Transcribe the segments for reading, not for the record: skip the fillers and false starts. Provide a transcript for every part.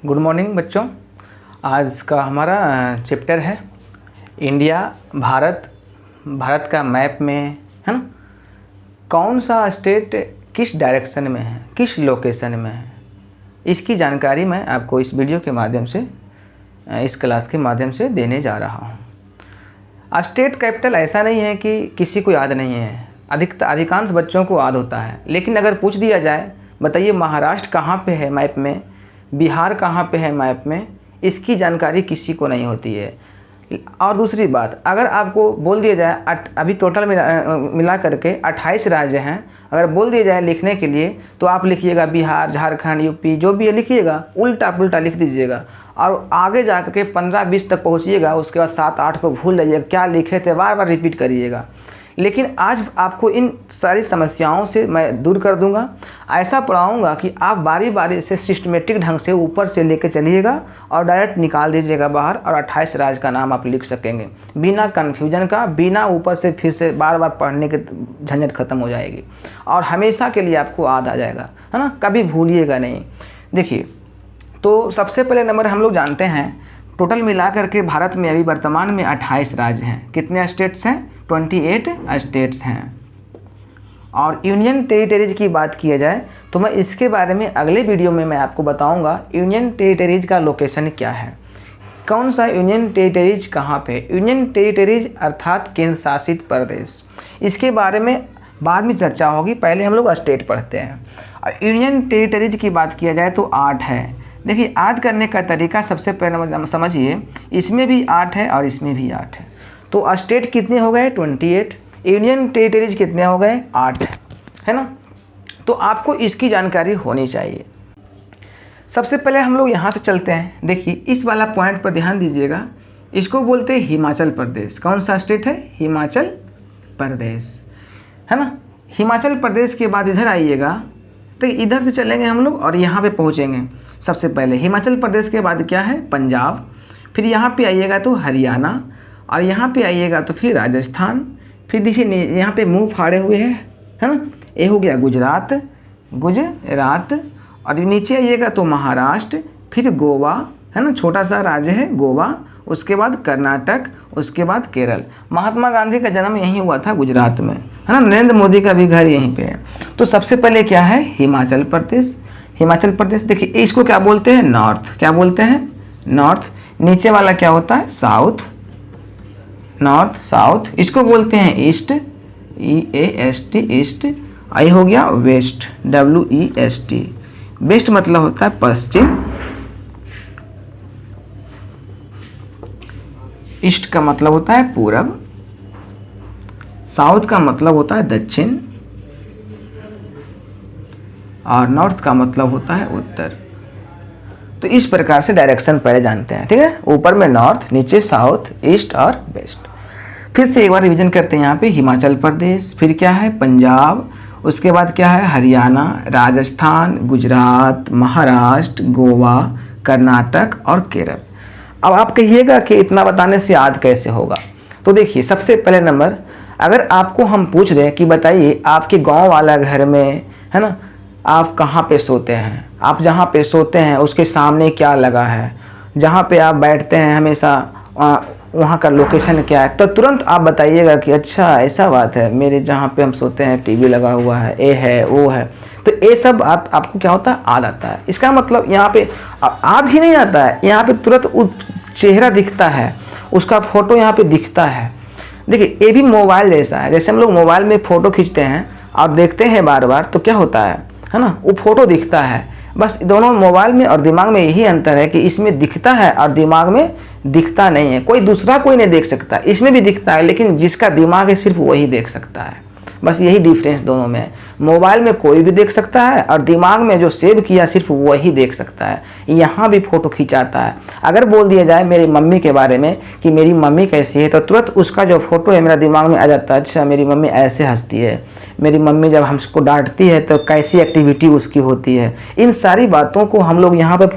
Good morning बच्चों। आज का हमारा चैप्टर है इंडिया, भारत का मैप में, है ना, कौन सा स्टेट किस डायरेक्शन में है, किस लोकेशन में है, इसकी जानकारी मैं आपको इस वीडियो के माध्यम से, इस क्लास के माध्यम से देने जा रहा हूँ। स्टेट कैपिटल ऐसा नहीं है कि किसी को याद नहीं है, अधिकांश बच्चों को याद होता है, लेकिन अगर पूछ दिया जाए बताइए महाराष्ट्र कहाँ पे है मैप में, बिहार कहाँ पे है मैप में, इसकी जानकारी किसी को नहीं होती है। और दूसरी बात, अगर आपको बोल दिया जाए अभी टोटल मिला करके 28 राज्य हैं, अगर बोल दिया जाए लिखने के लिए तो आप लिखिएगा बिहार, झारखंड, यूपी, जो भी है लिखिएगा, उल्टा पुल्टा लिख दीजिएगा और आगे जा कर के 15-20 तक पहुँचिएगा, उसके बाद 7-8 को भूल जाइएगा, क्या लिखे थे बार बार रिपीट करिएगा। लेकिन आज आपको इन सारी समस्याओं से मैं दूर कर दूंगा। ऐसा पढ़ाऊंगा कि आप बारी बारी से सिस्टमेटिक ढंग से ऊपर से लेके चलिएगा और डायरेक्ट निकाल दीजिएगा बाहर, और 28 राज्य का नाम आप लिख सकेंगे बिना कन्फ्यूजन का, बिना ऊपर से फिर से बार बार पढ़ने के झंझट खत्म हो जाएगी और हमेशा के लिए आपको याद आ जाएगा, है ना, कभी भूलिएगा नहीं। देखिए, तो सबसे पहले नंबर हम लोग जानते हैं, टोटल मिला करके भारत में अभी वर्तमान में 28 राज्य हैं। कितने स्टेट्स हैं? 28 स्टेट्स हैं। और यूनियन टेरिटरीज की बात किया जाए तो मैं इसके बारे में अगले वीडियो में मैं आपको बताऊंगा यूनियन टेरिटरीज का लोकेशन क्या है, कौन सा यूनियन टेरिटरीज कहाँ पे। यूनियन टेरिटरीज अर्थात केंद्र शासित प्रदेश, इसके बारे में बाद में चर्चा होगी, पहले हम लोग स्टेट पढ़ते हैं। और यूनियन टेरिटरीज की बात किया जाए तो 8 है। देखिए, याद करने का तरीका सबसे पहले समझिए, इसमें भी 8 है और इसमें भी 8 है, तो स्टेट कितने हो गए? 28। यूनियन टेरिटरीज कितने हो गए? 8, है ना। तो आपको इसकी जानकारी होनी चाहिए। सबसे पहले हम लोग यहाँ से चलते हैं। देखिए, इस वाला पॉइंट पर ध्यान दीजिएगा, इसको बोलते हैं हिमाचल प्रदेश। कौन सा स्टेट है? हिमाचल प्रदेश, है ना। हिमाचल प्रदेश के बाद इधर आइएगा, तो इधर से चलेंगे हम लोग और यहाँ पे पहुँचेंगे। सबसे पहले हिमाचल प्रदेश के बाद क्या है? पंजाब, फिर यहाँ पे आइएगा तो हरियाणा, और यहाँ पे आइएगा तो फिर राजस्थान, फिर देखिए यहाँ पे मुंह फाड़े हुए हैं, है ना, ये हो गया गुजरात, और नीचे आइएगा तो महाराष्ट्र, फिर गोवा, है ना, छोटा सा राज्य है गोवा, उसके बाद कर्नाटक, उसके बाद केरल। महात्मा गांधी का जन्म यहीं हुआ था गुजरात में, है ना, नरेंद्र मोदी का भी घर यहीं पे है। तो सबसे पहले क्या है? हिमाचल प्रदेश। हिमाचल प्रदेश देखिए, इसको क्या बोलते हैं? नॉर्थ। क्या बोलते हैं? नॉर्थ। नीचे वाला क्या होता है? South, north south. इसको बोलते हैं ईस्ट, EAST, ईस्ट। आई हो गया वेस्ट, WEST। वेस्ट मतलब होता है पश्चिम, ईस्ट का मतलब होता है पूरब, साउथ का मतलब होता है दक्षिण, और नॉर्थ का मतलब होता है उत्तर। तो इस प्रकार से डायरेक्शन पहले जानते हैं, ठीक है। ऊपर में नॉर्थ, नीचे साउथ, ईस्ट और वेस्ट। फिर से एक बार रिवीजन करते हैं। यहाँ पे हिमाचल प्रदेश, फिर क्या है? पंजाब, उसके बाद क्या है? हरियाणा, राजस्थान, गुजरात, महाराष्ट्र, गोवा, कर्नाटक और केरल। अब आप कहिएगा कि इतना बताने से याद कैसे होगा। तो देखिए, सबसे पहले नंबर, अगर आपको हम पूछ दें कि बताइए आपके गाँव वाला घर में, है ना, आप कहाँ पे सोते हैं, आप जहाँ पे सोते हैं उसके सामने क्या लगा है, जहाँ पे आप बैठते हैं हमेशा वहाँ का लोकेशन क्या है, तो तुरंत आप बताइएगा कि अच्छा ऐसा बात है, मेरे जहाँ पे हम सोते हैं टीवी लगा हुआ है, ये है वो है। तो ये सब आपको क्या होता है? याद आता है। इसका मतलब यहाँ पे याद ही नहीं आता है, यहाँ पे तुरंत चेहरा दिखता है, उसका फोटो यहाँ पे दिखता है। देखिए, ये भी मोबाइल जैसा है, जैसे हम लोग मोबाइल में फ़ोटो खींचते हैं और देखते हैं बार बार, तो क्या होता है ना, वो फोटो दिखता है। बस दोनों मोबाइल में और दिमाग में यही अंतर है कि इसमें दिखता है और दिमाग में दिखता नहीं है। कोई दूसरा कोई नहीं देख सकता, इसमें भी दिखता है, लेकिन जिसका दिमाग है सिर्फ वही देख सकता है। बस यही डिफरेंस दोनों में है। मोबाइल में कोई भी देख सकता है और दिमाग में जो सेव किया सिर्फ वही देख सकता है। यहाँ भी फ़ोटो खिंचाता है। अगर बोल दिया जाए मेरी मम्मी के बारे में कि मेरी मम्मी कैसी है, तो तुरंत उसका जो फोटो है मेरा दिमाग में आ जाता है, अच्छा मेरी मम्मी ऐसे हंसती है, मेरी मम्मी जब हमको डांटती है तो कैसी एक्टिविटी उसकी होती है। इन सारी बातों को हम लोग यहाँ पर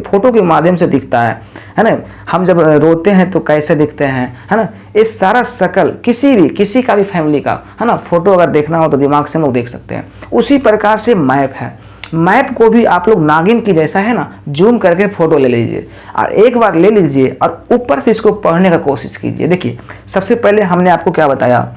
फोटो के माध्यम से दिखता है ना। हम जब रोते हैं तो कैसे दिखते हैं, है ना। इस सारा शकल किसी का भी फैमिली का, है ना, फोटो अगर देखना हो तो दिमाग से हम लोग देख सकते हैं। उसी प्रकार से मैप है। मैप को भी आप लोग नागिन की जैसा है ना जूम करके फोटो ले लीजिए और एक बार ले लीजिए और ऊपर से इसको पढ़ने का कोशिश कीजिए। देखिए सबसे पहले हमने आपको क्या बताया,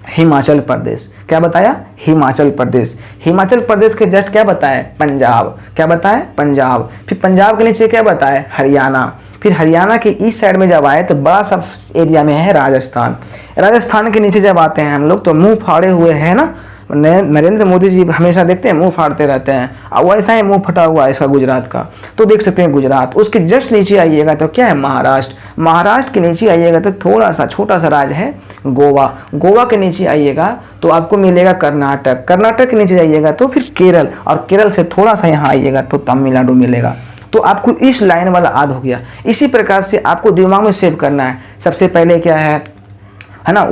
हिमाचल प्रदेश। क्या बताया? हिमाचल प्रदेश। हिमाचल प्रदेश के जस्ट क्या बताया? पंजाब। क्या बताया? पंजाब। फिर पंजाब के नीचे क्या बताया? हरियाणा। फिर हरियाणा के इस साइड में जब आए तो बड़ा सा एरिया में है राजस्थान। राजस्थान के नीचे जब आते हैं हम लोग तो मुंह फाड़े हुए है ना, नरेंद्र मोदी जी हमेशा देखते हैं मुंह फाड़ते रहते हैं, और वैसा ही मुंह फटा हुआ है इसका गुजरात का, तो देख सकते हैं गुजरात। उसके जस्ट नीचे आइएगा तो क्या है? महाराष्ट्र। महाराष्ट्र के नीचे आइएगा तो थोड़ा सा छोटा सा राज्य है गोवा। गोवा के नीचे आइएगा तो आपको मिलेगा कर्नाटक। कर्नाटक के नीचे जाइएगा तो फिर केरल, और केरल से थोड़ा सा यहाँ आइएगा तो तमिलनाडु मिलेगा। तो आपको इस लाइन वाला याद हो गया। इसी प्रकार से आपको दिमाग में सेव करना है। सबसे पहले क्या है ना,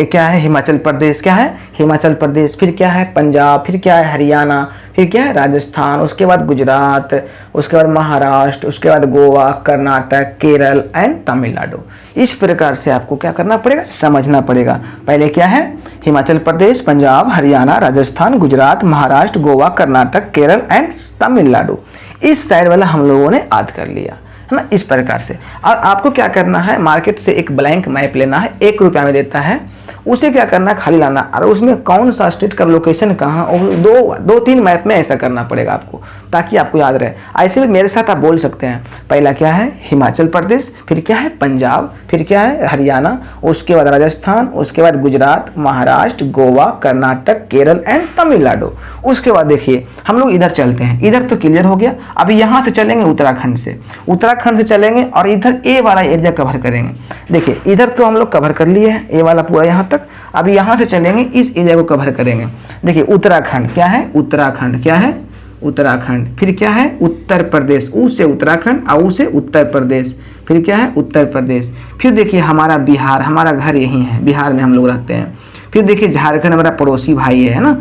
क्या है? हिमाचल प्रदेश। क्या है? हिमाचल प्रदेश। फिर क्या है? पंजाब। फिर क्या है? हरियाणा। फिर क्या है? राजस्थान। उसके बाद गुजरात, उसके बाद महाराष्ट्र, उसके बाद गोवा, कर्नाटक, केरल एंड तमिलनाडु। इस प्रकार से आपको क्या करना पड़ेगा? समझना पड़ेगा। पहले क्या है? हिमाचल प्रदेश, पंजाब, हरियाणा, राजस्थान, गुजरात, महाराष्ट्र, गोवा, कर्नाटक, केरल एंड तमिलनाडु। इस साइड वाला हम लोगों ने याद कर लिया है ना, इस प्रकार से। और आपको क्या करना है, मार्केट से एक ब्लैंक मैप लेना है, 1 रुपया में देता है, उसे क्या करना है? खाली लाना, और उसमें कौन सा स्टेट का लोकेशन कहाँ, और दो तीन मैप में ऐसा करना पड़ेगा आपको, ताकि आपको याद रहे। ऐसे भी मेरे साथ आप बोल सकते हैं। पहला क्या है? हिमाचल प्रदेश। फिर क्या है? पंजाब। फिर क्या है? हरियाणा। उसके बाद राजस्थान। उसके बाद गुजरात, महाराष्ट्र, गोवा, कर्नाटक, केरल एंड तमिलनाडु। उसके बाद देखिए हम लोग इधर चलते हैं। इधर तो क्लियर हो गया। अभी यहाँ से चलेंगे उत्तराखंड से। उत्तराखंड से चलेंगे और इधर ए वाला एरिया कवर करेंगे। देखिए इधर तो हम लोग कवर कर लिए हैं, ए वाला पूरा यहाँ तक। अभी यहाँ से चलेंगे, इस एरिया को कवर करेंगे। देखिए उत्तराखंड। क्या है? उत्तराखंड। क्या है? उत्तराखंड। फिर क्या है? उत्तर प्रदेश। ऊ से उत्तराखंड, आ ऊ से उत्तर प्रदेश। फिर क्या है? उत्तर प्रदेश। फिर देखिए हमारा बिहार, हमारा घर यहीं है, बिहार में हम लोग रहते हैं। फिर देखिए झारखंड हमारा पड़ोसी भाई है ना,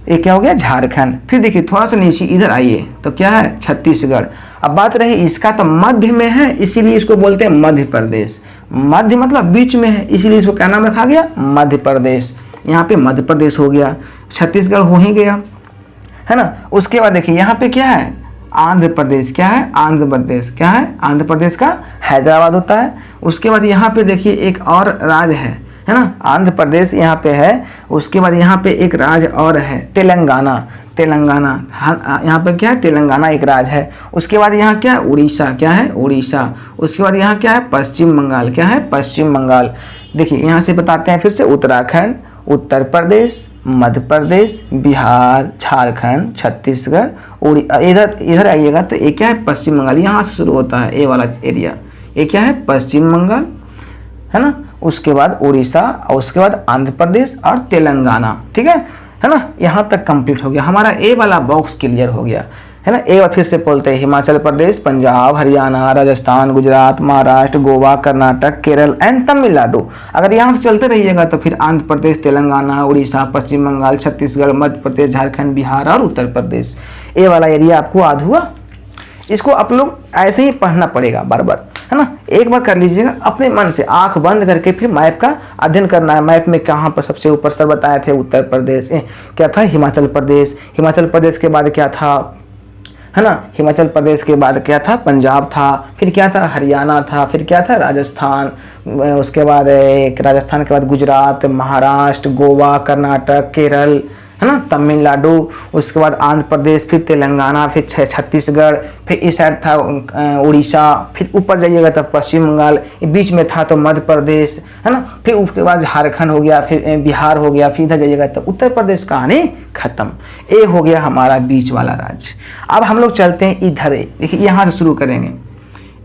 ये क्या हो गया? झारखंड। फिर देखिए थोड़ा सा नीचे इधर आइए तो क्या है? छत्तीसगढ़। अब बात रही इसका, तो मध्य में है, इसीलिए इसको बोलते हैं मध्य प्रदेश। मध्य मतलब बीच में है, इसीलिए इसको क्या नाम रखा गया? मध्य प्रदेश। यहाँ पे मध्य प्रदेश हो गया, छत्तीसगढ़ हो ही गया, है ना। उसके बाद देखिए यहाँ पे क्या है? आंध्र प्रदेश। क्या है? आंध्र प्रदेश। क्या है? आंध्र प्रदेश का हैदराबाद होता है। उसके बाद यहाँ पे देखिए एक और राज्य है ना, आंध्र प्रदेश यहाँ पे है। उसके बाद यहाँ पे एक राज्य और है, तेलंगाना। तेलंगाना, हाँ यहाँ पे क्या है? तेलंगाना एक राज्य है। उसके बाद यहाँ क्या है? उड़ीसा। क्या है? उड़ीसा। उसके बाद यहाँ क्या है? पश्चिम बंगाल। क्या है? पश्चिम बंगाल। देखिए यहाँ से बताते हैं फिर से, उत्तराखंड, उत्तर प्रदेश, मध्य प्रदेश, बिहार, झारखंड, छत्तीसगढ़, इधर इधर आइएगा तो ये क्या है? पश्चिम बंगाल। यहाँ से शुरू होता है ये वाला एरिया, ये क्या है? पश्चिम बंगाल, है ना। उसके बाद उड़ीसा, और उसके बाद आंध्र प्रदेश और तेलंगाना। ठीक है ना। यहाँ तक कंप्लीट हो गया हमारा, ए वाला बॉक्स क्लियर हो गया, है ना। एक बार फिर से बोलते हैं, हिमाचल प्रदेश, पंजाब, हरियाणा, राजस्थान, गुजरात, महाराष्ट्र, गोवा, कर्नाटक, केरल एंड तमिलनाडु। अगर यहाँ से चलते रहिएगा तो फिर आंध्र प्रदेश, तेलंगाना, उड़ीसा, पश्चिम बंगाल, छत्तीसगढ़, मध्य प्रदेश, झारखंड, बिहार और उत्तर प्रदेश। ये वाला एरिया आपको याद हुआ। इसको आप लोग ऐसे ही पढ़ना पड़ेगा बार बार, है ना। एक बार कर लीजिएगा अपने मन से, आंख बंद करके फिर मैप का अध्ययन करना है। मैप में कहाँ पर सबसे ऊपर सर बताए थे? उत्तर प्रदेश। क्या था? हिमाचल प्रदेश। हिमाचल प्रदेश के बाद क्या था, है ना। हिमाचल प्रदेश के बाद क्या था? पंजाब था। फिर क्या था? हरियाणा था। फिर क्या था? राजस्थान। उसके बाद राजस्थान के बाद गुजरात, महाराष्ट्र, गोवा, कर्नाटक, केरल, है ना, तमिलनाडु। उसके बाद आंध्र प्रदेश, फिर तेलंगाना, फिर छत्तीसगढ़, फिर इस साइड था उड़ीसा, फिर ऊपर जाइएगा तब पश्चिम बंगाल, बीच में था तो मध्य प्रदेश, है ना। फिर उसके बाद झारखंड हो गया, फिर बिहार हो गया, फिर इधर जाइएगा तब उत्तर प्रदेश। कहानी खत्म। ये हो गया हमारा बीच वाला राज्य। अब हम लोग चलते हैं इधर, देखिए यहाँ से शुरू करेंगे।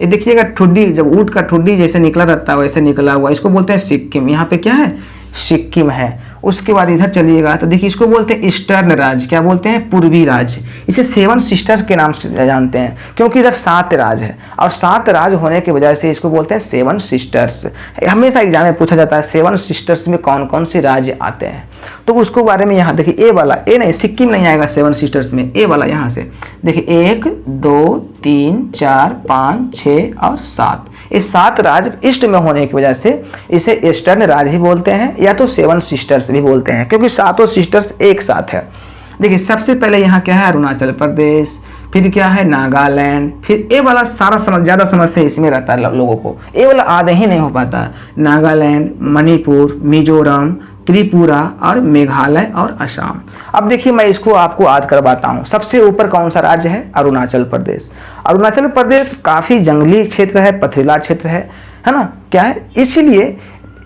ये देखिएगा ठुड्डी, जब ऊँट का ठुड्डी जैसे निकला रहता है वैसे निकला हुआ, इसको बोलते हैं सिक्किम। यहाँ पे क्या है? सिक्किम है। उसके बाद इधर चलिएगा तो देखिए इसको बोलते हैं ईस्टर्न राज्य। क्या बोलते हैं? पूर्वी राज्य। इसे 7 सिस्टर्स के नाम से जानते हैं, क्योंकि इधर 7 राज्य है, और 7 राज्य होने की वजह से इसको बोलते हैं 7 सिस्टर्स। हमेशा एग्जाम में पूछा जाता है 7 सिस्टर्स में कौन कौन से राज्य आते हैं, तो उसको बारे में यहाँ देखिए। ए वाला, ए नहीं, सिक्किम नहीं आएगा 7 सिस्टर्स में। ए वाला यहाँ से देखिए 1 2 3 4 5 6 और 7। ये 7 राज्य ईस्ट में होने की वजह से इसे ईस्टर्न राज्य ही बोलते हैं, या तो 7 सिस्टर्स भी बोलते हैं, क्योंकि 7 सिस्टर्स एक साथ है। देखिए सबसे पहले यहाँ क्या है, अरुणाचल प्रदेश, फिर क्या है नागालैंड, फिर ये वाला सारा ज़्यादा समस्या इसमें रहता है लोगों को, ये वाला आधे ही नहीं हो पाता है। नागालैंड, मणिपुर, मिजोरम, त्रिपुरा और मेघालय और असम। अब देखिए मैं इसको आपको याद करवाता हूँ। सबसे ऊपर कौन सा राज्य है, अरुणाचल प्रदेश। अरुणाचल प्रदेश काफ़ी जंगली क्षेत्र है, पथरीला क्षेत्र है ना, क्या है, इसीलिए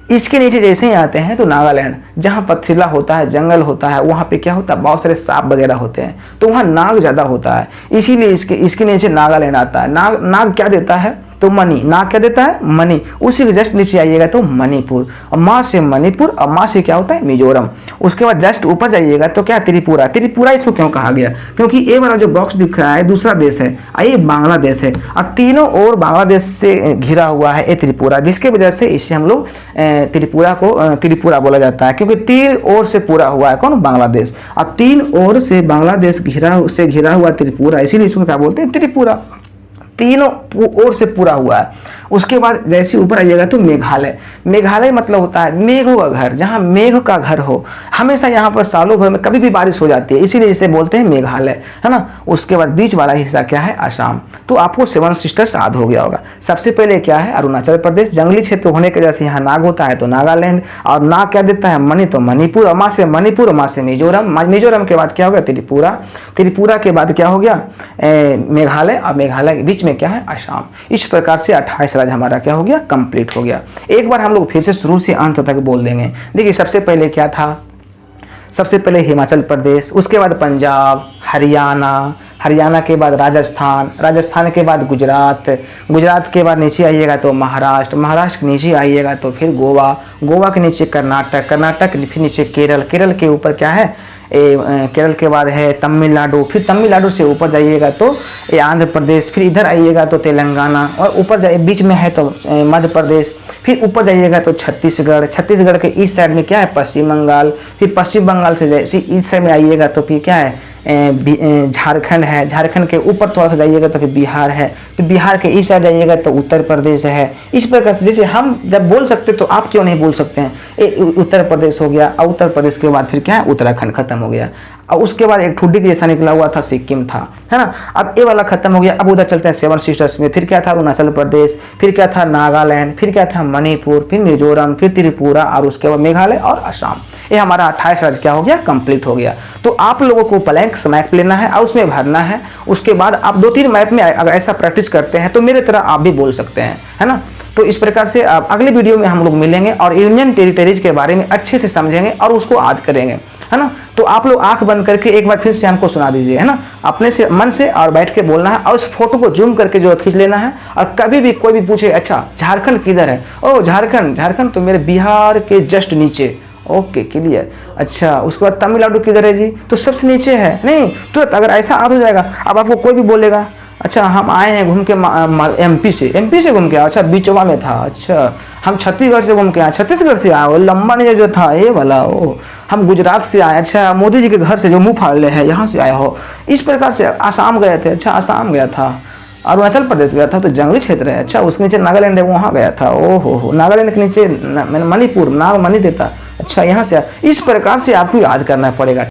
इसके नीचे जैसे ही आते हैं तो नागालैंड, जहाँ पथरीला होता है, जंगल होता है, वहाँ पे क्या होता है, बहुत सारे सांप वगैरह होते हैं, तो वहाँ नाग ज़्यादा होता है, इसीलिए इसके नीचे नागालैंड आता है। नाग क्या देता है, तो मणि, नाग क्या देता है, मणि। उसी के जस्ट नीचे आइएगा तो मणिपुर, और माँ से मणिपुर, और माँ से क्या होता है, मिजोरम। उसके बाद जस्ट ऊपर जाइएगा तो क्या, त्रिपुरा। त्रिपुरा इसको क्यों कहा गया, क्योंकि ये वाला जो बॉक्स दिख रहा है दूसरा देश है, ये बांग्लादेश है, और तीनों ओर बांग्लादेश से घिरा हुआ है ये त्रिपुरा, जिसके वजह से इसे हम लोग त्रिपुरा को त्रिपुरा बोला जाता है, क्योंकि तीन ओर से पूरा हुआ है कौन, बांग्लादेश। अब तीन ओर से बांग्लादेश घिरा हुआ त्रिपुरा, इसीलिए इसको क्या बोलते हैं, त्रिपुरा। तीनों ओर से पूरा हुआ है। उसके बाद जैसे ऊपर आइएगा तो मेघालय। मेघालय मतलब होता है मेघों का घर, जहाँ मेघ का घर हो। हमेशा यहाँ पर सालों भर में कभी भी बारिश हो जाती है, इसीलिए इसे बोलते हैं मेघालय, है ना। उसके बाद बीच वाला हिस्सा क्या है, असम। तो आपको 7 सिस्टर्स याद हो गया होगा। सबसे पहले क्या है, अरुणाचल प्रदेश, जंगली क्षेत्र होने की वजह से यहाँ नाग होता है तो नागालैंड, और नाग क्या देता है, मणि, तो मणिपुर, और माँ से मणिपुर, और माँ से मिजोरम। मिजोरम के बाद क्या हो गया, त्रिपुरा। त्रिपुरा के बाद क्या हो गया, मेघालय, और मेघालय के बीच में क्या है, असम। इस प्रकार से 28 राज्य हमारा क्या हो गया, कंप्लीट हो गया। एक बार हम लोग फिर से शुरू से अंत तक बोल देंगे। देखिए सबसे पहले क्या था, सबसे पहले हिमाचल प्रदेश, उसके बाद पंजाब, हरियाणा, हरियाणा के बाद राजस्थान, राजस्थान के बाद गुजरात, गुजरात के बाद नीचे आइएगा तो महाराष्ट्र, महाराष्ट्र के नीचे आइएगा तो फिर गोवा, गोवा के नीचे कर्नाटक, कर्नाटक फिर नीचे केरल, केरल के ऊपर क्या है, केरल के बाद है तमिलनाडु, फिर तमिलनाडु से ऊपर जाइएगा तो ये आंध्र प्रदेश, फिर इधर आइएगा तो तेलंगाना, और ऊपर जाइए बीच में है तो मध्य प्रदेश, फिर ऊपर जाइएगा तो छत्तीसगढ़, छत्तीसगढ़ के इस साइड में क्या है, पश्चिम बंगाल, फिर पश्चिम बंगाल से जैसे इस साइड में आइएगा तो फिर क्या है, झारखंड है, झारखंड के ऊपर थोड़ा सा जाइएगा तो फिर बिहार है, फिर बिहार के इस साइड जाइएगा तो उत्तर प्रदेश है। इस प्रकार से जैसे हम जब बोल सकते तो आप क्यों नहीं बोल सकते हैं, उत्तर प्रदेश हो गया, और उत्तर प्रदेश के बाद फिर क्या है, उत्तराखंड खत्म हो गया, और उसके बाद एक ठुड्डी के जैसा निकला हुआ था सिक्किम था, है ना। अब ये वाला खत्म हो गया। अब उधर चलते हैं 7 सिस्टर्स में, फिर क्या था, अरुणाचल प्रदेश, फिर क्या था, नागालैंड, फिर क्या था, मणिपुर, फिर मिजोरम, फिर त्रिपुरा, और उसके बाद मेघालय और असम। ये हमारा 28 राज्य क्या हो गया, कंप्लीट हो गया। तो आप लोगों को ब्लैंक मैप लेना है और उसमें भरना है। उसके बाद आप 2-3 मैप में अगर ऐसा प्रैक्टिस करते हैं तो मेरे तरह आप भी बोल सकते हैं, है ना। तो इस प्रकार से आप अगले वीडियो में हम लोग मिलेंगे और यूनियन टेरिटरीज के बारे में अच्छे से समझेंगे और उसको याद करेंगे, है ना। तो आप लोग आंख बंद करके एक बार फिर से हमको सुना दीजिए, है ना, अपने से मन से, और बैठ के बोलना है, और उस फोटो को जूम करके जो खींच लेना है। और कभी भी कोई भी पूछे अच्छा झारखंड किधर है, ओ झारखंड, झारखंड तो मेरे बिहार के जस्ट नीचे, ओके क्लियर। अच्छा उसके बाद तमिलनाडु किधर है जी, तो सबसे नीचे है, नहीं तुरंत अगर ऐसा याद हो जाएगा। अब आपको कोई भी बोलेगा अच्छा हम आए हैं घूम के एमपी से घूम के आए, अच्छा बीचवा में था, अच्छा हम छत्तीसगढ़ से घूम के आए, छत्तीसगढ़ से आए, वो लंबा नहीं जो था ये वाला, ओ हम गुजरात से आए, अच्छा मोदी जी के घर से जो मुँह फाड़ ले है यहाँ से आए हो। इस प्रकार से आसाम गए थे, अच्छा आसाम गया था, अरुणाचल प्रदेश गया था तो जंगली क्षेत्र है, अच्छा उसके नीचे नागालैंड है वहाँ गया था, ओ हो नागालैंड के नीचे मैंने मणिपुर, नाग मणि देता, अच्छा यहाँ से। इस प्रकार से आपको याद करना पड़ेगा।